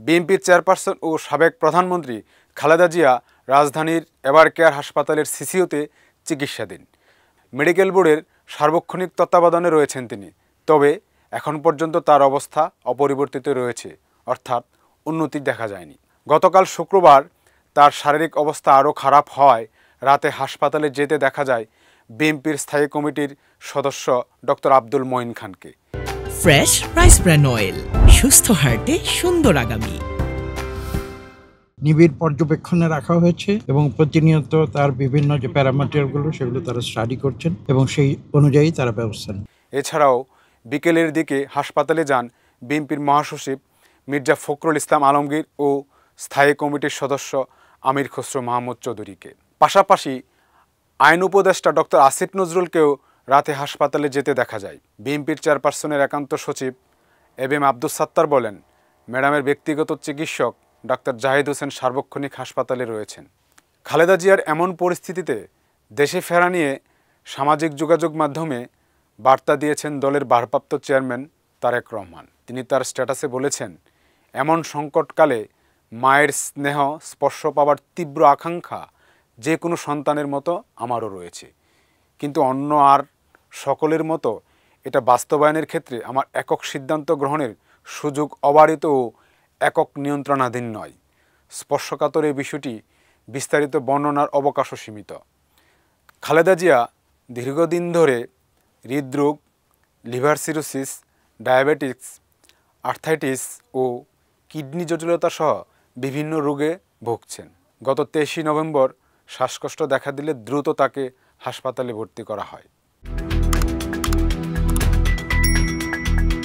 বিএনপির চেয়ারপারসন ও সাবেক প্রধানমন্ত্রী খালেদা জিয়া রাজধানীর এভার কেয়ার হাসপাতালের সিসিইউতে চিকিৎসাধীন। মেডিকেল বোর্ডের সার্বক্ষণিক তত্ত্বাবধানে রয়েছেন তিনি। তবে এখন পর্যন্ত তার অবস্থা অপরিবর্তিত রয়েছে, অর্থাৎ উন্নতি দেখা যায়নি। গতকাল শুক্রবার তার শারীরিক অবস্থা আরও খারাপ হওয়ায় রাতে হাসপাতালে যেতে দেখা যায় বিএনপির স্থায়ী কমিটির সদস্য ডক্টর আব্দুল মঈন খানকে। ফ্রেশ রাইস ব্র্যান অয়েল, সুস্থ হার্টে সুন্দর আগামী। নিবিড় পর্যবেক্ষণে রাখা হয়েছে এবং প্রতিনিয়ত তার বিভিন্ন যে প্যারামিটারগুলো সেগুলো তারা স্টাডি করছেন এবং সেই অনুযায়ী তারা ব্যবস্থা নেন। এছাড়াও বিকেলের দিকে হাসপাতালে যান বিএনপির মহাসচিব মির্জা ফখরুল ইসলাম আলমগীর ও স্থায়ী কমিটির সদস্য আমির খসরু মাহমুদ চৌধুরীকে। পাশাপাশি আইন উপদেষ্টা ডক্টর আসিফ নজরুলকেও রাতে হাসপাতালে যেতে দেখা যায়। বিএনপির চেয়ারপারসনের একান্ত সচিব এবিএম আব্দুস সাত্তার বলেন, ম্যাডামের ব্যক্তিগত চিকিৎসক ডাক্তার জাহিদ হোসেন সার্বক্ষণিক হাসপাতালে রয়েছেন। খালেদা জিয়ার এমন পরিস্থিতিতে দেশে ফেরা নিয়ে সামাজিক যোগাযোগ মাধ্যমে বার্তা দিয়েছেন দলের ভারপ্রাপ্ত চেয়ারম্যান তারেক রহমান। তিনি তার স্ট্যাটাসে বলেছেন, এমন সংকটকালে মায়ের স্নেহ স্পর্শ পাওয়ার তীব্র আকাঙ্ক্ষা যে কোনো সন্তানের মতো আমারও রয়েছে, কিন্তু অন্য আর সকলের মতো এটা বাস্তবায়নের ক্ষেত্রে আমার একক সিদ্ধান্ত গ্রহণের সুযোগ অবারিত ও একক নিয়ন্ত্রণাধীন নয়। স্পর্শকাতর এই বিষয়টি বিস্তারিত বর্ণনার অবকাশও সীমিত। খালেদা জিয়া দীর্ঘদিন ধরে হৃদরোগ, লিভার সিরোসিস, ডায়াবেটিস, আর্থ্রাইটিস ও কিডনি জটিলতা সহ বিভিন্ন রোগে ভুগছেন। গত 23 নভেম্বর শ্বাসকষ্ট দেখা দিলে দ্রুত তাকে হাসপাতালে ভর্তি করা হয়।